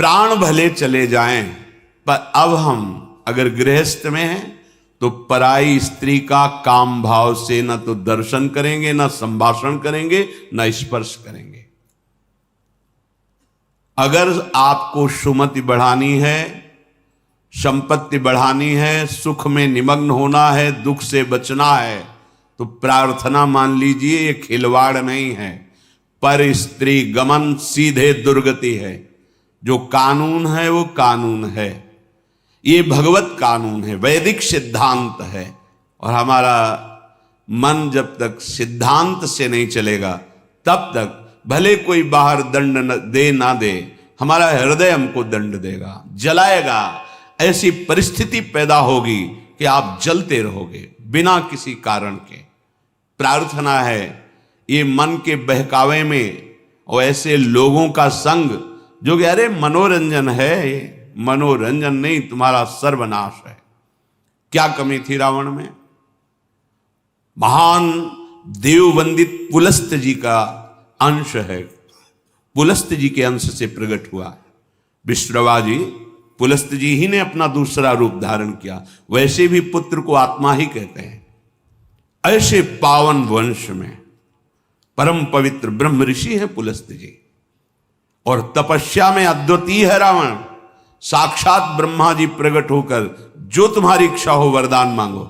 प्राण भले चले जाएं, पर अब हम अगर गृहस्थ में हैं तो पराई स्त्री का काम भाव से न तो दर्शन करेंगे, न संभाषण करेंगे, न स्पर्श करेंगे। अगर आपको सुमति बढ़ानी है, संपत्ति बढ़ानी है, सुख में निमग्न होना है, दुख से बचना है, तो प्रार्थना मान लीजिए ये खिलवाड़ नहीं है। पर स्त्री गमन सीधे दुर्गति है। जो कानून है वो कानून है, ये भगवत कानून है, वैदिक सिद्धांत है। और हमारा मन जब तक सिद्धांत से नहीं चलेगा तब तक भले कोई बाहर दंड दे ना दे, हमारा हृदय हमको दंड देगा, जलाएगा। ऐसी परिस्थिति पैदा होगी कि आप जलते रहोगे बिना किसी कारण के। प्रार्थना है ये मन के बहकावे में और ऐसे लोगों का संग जो कि अरे मनोरंजन है, मनोरंजन नहीं, तुम्हारा सर्वनाश है। क्या कमी थी रावण में? महान देव वंदित पुलस्त जी का अंश है, पुलस्त जी के अंश से प्रकट हुआ। विश्रवा जी, पुलस्त जी ही ने अपना दूसरा रूप धारण किया। वैसे भी पुत्र को आत्मा ही कहते हैं। ऐसे पावन वंश में परम पवित्र ब्रह्म ऋषि है पुलस्त जी, और तपस्या में अद्वितीय है रावण। साक्षात ब्रह्मा जी प्रकट होकर जो तुम्हारी इच्छा हो वरदान मांगो।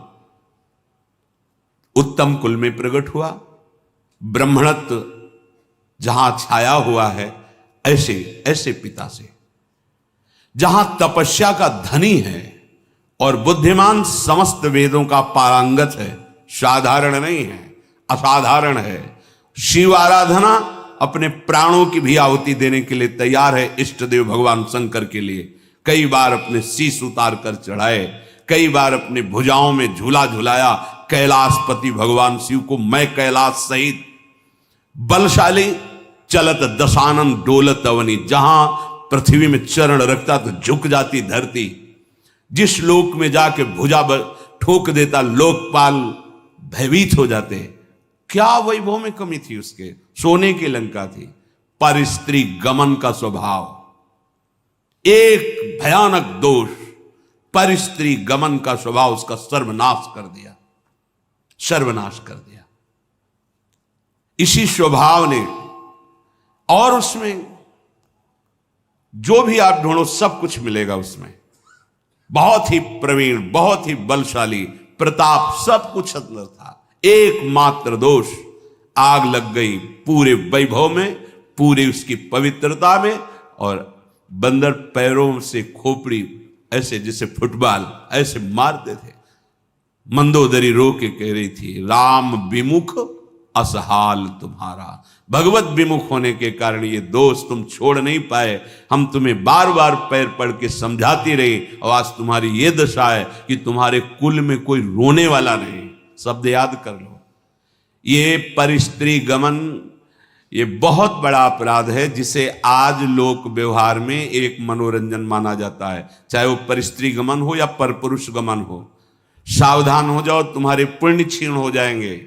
उत्तम कुल में प्रकट हुआ। ब्राह्मणत्व जहां छाया हुआ है, ऐसे ऐसे पिता से, जहां तपस्या का धनी है और बुद्धिमान समस्त वेदों का पारंगत है, साधारण नहीं है, असाधारण है। शिव आराधना अपने प्राणों की भी आहुति देने के लिए तैयार है। इष्ट देव भगवान शंकर के लिए कई बार अपने शीश उतार कर चढ़ाए, कई बार अपने भुजाओं में झूला झुलाया। कैलाशपति भगवान शिव को मैं कैलाश सहित बलशाली चलत दशानन डोलत अवनी, जहां पृथ्वी में चरण रखता तो झुक जाती धरती। जिस लोक में जाके भुजा ठोक देता लोकपाल भयभीत हो जाते। क्या वैभव में कमी थी उसके? सोने की लंका थी। पर स्त्री गमन का स्वभाव एक भयानक दोष, पर स्त्री गमन का स्वभाव उसका सर्वनाश कर दिया, सर्वनाश कर दिया इसी स्वभाव ने। और उसमें जो भी आप ढूंढो सब कुछ मिलेगा उसमें। बहुत ही प्रवीण, बहुत ही बलशाली, प्रताप, सब कुछ अंदर था। एकमात्र दोष, आग लग गई पूरे वैभव में, पूरी उसकी पवित्रता में। और बंदर पैरों से खोपड़ी ऐसे जैसे फुटबॉल ऐसे मारते थे। मंदोदरी रो के कह रही थी, राम विमुख असहाल तुम्हारा। भगवत विमुख होने के कारण ये दोष तुम छोड़ नहीं पाए। हम तुम्हें बार बार पैर पड़ के समझाती रही, और आज तुम्हारी ये दशा है कि तुम्हारे कुल में कोई रोने वाला नहीं। शब्द याद कर लो। ये परिस्त्री गमन, ये बहुत बड़ा अपराध है, जिसे आज लोक व्यवहार में एक मनोरंजन माना जाता है। चाहे वो परिस्त्री गमन हो या परपुरुष गमन हो। सावधान हो जाओ, तुम्हारे पुण्य क्षीण हो जाएंगे।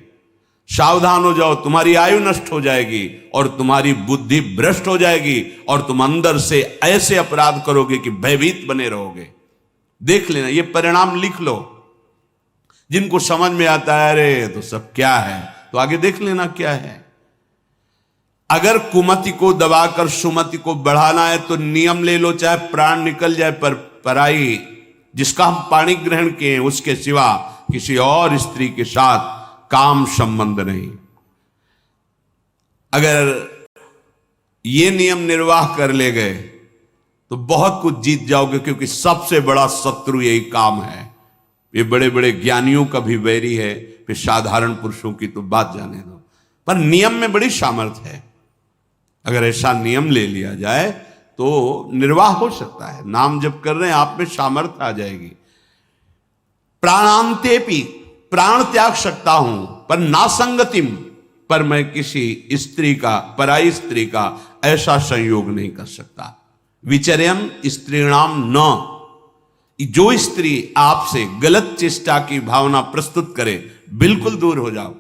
सावधान हो जाओ, तुम्हारी आयु नष्ट हो जाएगी और तुम्हारी बुद्धि भ्रष्ट हो जाएगी, और तुम अंदर से ऐसे अपराध करोगे कि भयभीत बने रहोगे। देख लेना, ये परिणाम लिख लो। जिनको समझ में आता है अरे तो सब क्या है, तो आगे देख लेना क्या है। अगर कुमति को दबाकर सुमति को बढ़ाना है तो नियम ले लो, चाहे प्राण निकल जाए, पर पराई जिसका हम पाणी ग्रहण किए हैं उसके सिवा किसी और स्त्री के साथ काम संबंध नहीं। अगर ये नियम निर्वाह कर ले गए तो बहुत कुछ जीत जाओगे, क्योंकि सबसे बड़ा शत्रु यही काम है। ये बड़े बड़े ज्ञानियों का भी वैरी है, फिर साधारण पुरुषों की तो बात जाने दो। पर नियम में बड़ी सामर्थ्य है। अगर ऐसा नियम ले लिया जाए तो निर्वाह हो सकता है। नाम जप कर रहे हैं, आप में सामर्थ्य आ जाएगी। प्राणांतेपि, प्राण त्याग सकता हूं, पर नासंगतिम, पर मैं किसी स्त्री का, पराई स्त्री का ऐसा संयोग नहीं कर सकता। विचर्यम स्त्रीणाम न, जो स्त्री आपसे गलत चेष्टा की भावना प्रस्तुत करे, बिल्कुल दूर हो जाओ।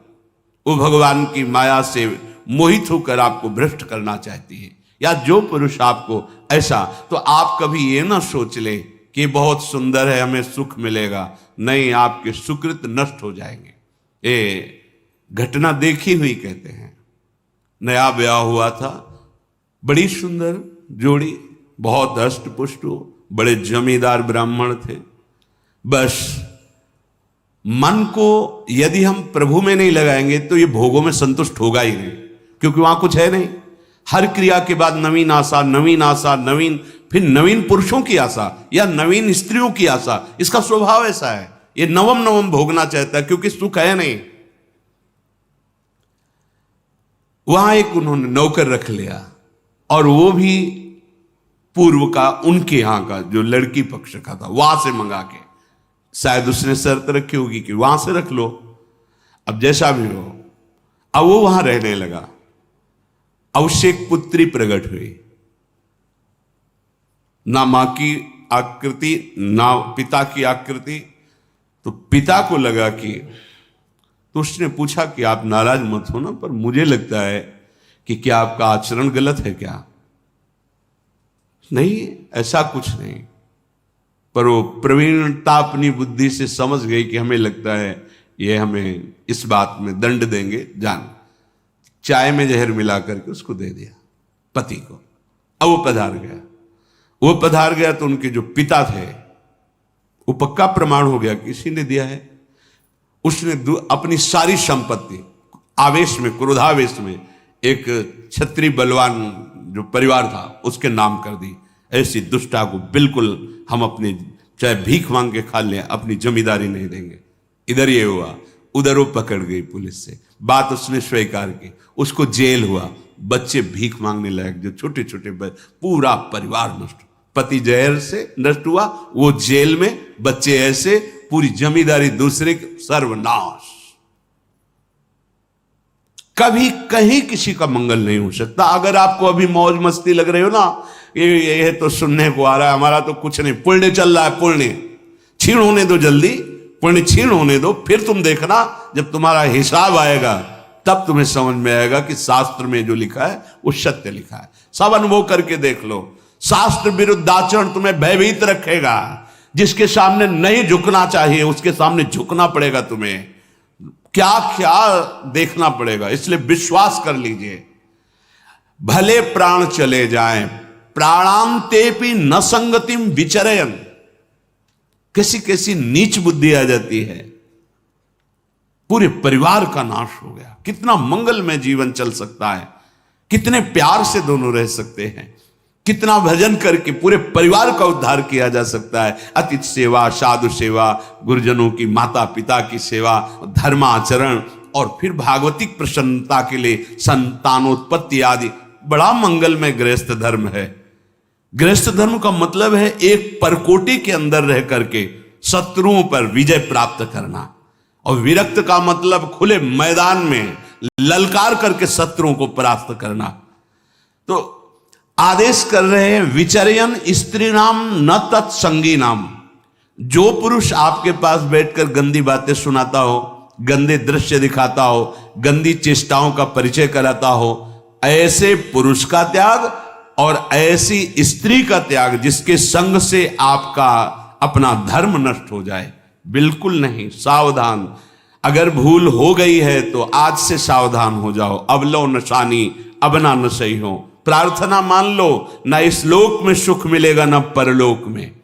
वो भगवान की माया से मोहित होकर आपको भ्रष्ट करना चाहती है। या जो पुरुष आपको ऐसा, तो आप कभी ये ना सोच ले कि बहुत सुंदर है हमें सुख मिलेगा। नहीं, आपके सुकृत नष्ट हो जाएंगे। ये घटना देखी हुई कहते हैं। नया ब्याह हुआ था, बड़ी सुंदर जोड़ी, बहुत हष्ट पुष्ट हो, बड़े जमींदार ब्राह्मण थे। बस मन को यदि हम प्रभु में नहीं लगाएंगे तो ये भोगों में संतुष्ट होगा ही नहीं, क्योंकि वहां कुछ है नहीं। हर क्रिया के बाद नवीन आशा, नवीन आशा, नवीन, फिर नवीन पुरुषों की आशा या नवीन स्त्रियों की आशा। इसका स्वभाव ऐसा है, ये नवम नवम भोगना चाहता है, क्योंकि सुख है नहीं। वहां एक उन्होंने नौकर रख लिया, और वो भी पूर्व का, उनके यहां का, जो लड़की पक्ष का था, वहां से मंगा के, शायद उसने शर्त रखी होगी कि वहां से रख लो। अब जैसा भी हो, अब वो वहां रहने लगा। अब उससे एक पुत्री प्रकट हुई, ना मां की आकृति ना पिता की आकृति। तो पिता को लगा कि, तो उसने पूछा कि आप नाराज मत हो ना, पर मुझे लगता है कि क्या आपका आचरण गलत है क्या? नहीं, ऐसा कुछ नहीं। पर वो प्रवीणता अपनी बुद्धि से समझ गई कि हमें लगता है ये हमें इस बात में दंड देंगे, जान। चाय में जहर मिला करके उसको दे दिया पति को। अब वो पधार गया तो उनके जो पिता थे, वो पक्का प्रमाण हो गया किसी ने दिया है। उसने अपनी सारी संपत्ति आवेश में, क्रोधावेश में, एक क्षत्रिय बलवान जो परिवार था उसके नाम कर दी। ऐसी दुष्टा को बिल्कुल हम अपने, चाहे भीख मांग के खा लें, अपनी जमींदारी नहीं देंगे। इधर ये हुआ, उधर वो पकड़ गई पुलिस से, बात उसने स्वीकार की, उसको जेल हुआ। बच्चे भीख मांगने लायक, जो छोटे छोटे, पूरा परिवार नष्ट। पति जहर से नष्ट हुआ, वो जेल में, बच्चे ऐसे, पूरी जमींदारी दूसरे, सर्वनाश। कभी कहीं किसी का मंगल नहीं हो सकता। अगर आपको अभी मौज मस्ती लग रही हो ना, ये तो सुनने को आ रहा है, हमारा तो कुछ नहीं, पुण्य चल रहा है, पुण्य छीण होने दो, जल्दी पुण्य छीण होने दो, फिर तुम देखना जब तुम्हारा हिसाब आएगा तब तुम्हें समझ में आएगा कि शास्त्र में जो लिखा है वो सत्य लिखा है। सब अनुभव करके देख लो। शास्त्र विरुद्ध आचरण तुम्हें भयभीत रखेगा। जिसके सामने नहीं झुकना चाहिए उसके सामने झुकना पड़ेगा तुम्हें, क्या क्या देखना पड़ेगा। इसलिए विश्वास कर लीजिए, भले प्राण चले जाएं, प्राणांतेपि न संगतिम विचरयन। कैसी कैसी नीच बुद्धि आ जाती है, पूरे परिवार का नाश हो गया। कितना मंगलमय जीवन चल सकता है, कितने प्यार से दोनों रह सकते हैं, कितना भजन करके पूरे परिवार का उद्धार किया जा सकता है। अतिथि सेवा, साधु सेवा, गुरुजनों की, माता पिता की सेवा, धर्माचरण, और फिर भागवतिक प्रसन्नता के लिए संतानोत्पत्ति आदि। बड़ा मंगलमय गृहस्थ धर्म है। गृहस्थ धर्म का मतलब है एक परकोटी के अंदर रह करके शत्रुओं पर विजय प्राप्त करना, और विरक्त का मतलब खुले मैदान में ललकार करके शत्रुओं को परास्त करना। तो आदेश कर रहे हैं, विचरयन स्त्री नाम न तत्संगी नाम। जो पुरुष आपके पास बैठकर गंदी बातें सुनाता हो, गंदे दृश्य दिखाता हो, गंदी चेष्टाओं का परिचय कराता हो, ऐसे पुरुष का त्याग और ऐसी स्त्री का त्याग जिसके संग से आपका अपना धर्म नष्ट हो जाए, बिल्कुल नहीं। सावधान। अगर भूल हो गई है तो आज से सावधान हो जाओ। अब लो नशानी, अब ना न सही हो। प्रार्थना मान लो, ना इस लोक में सुख मिलेगा ना परलोक में।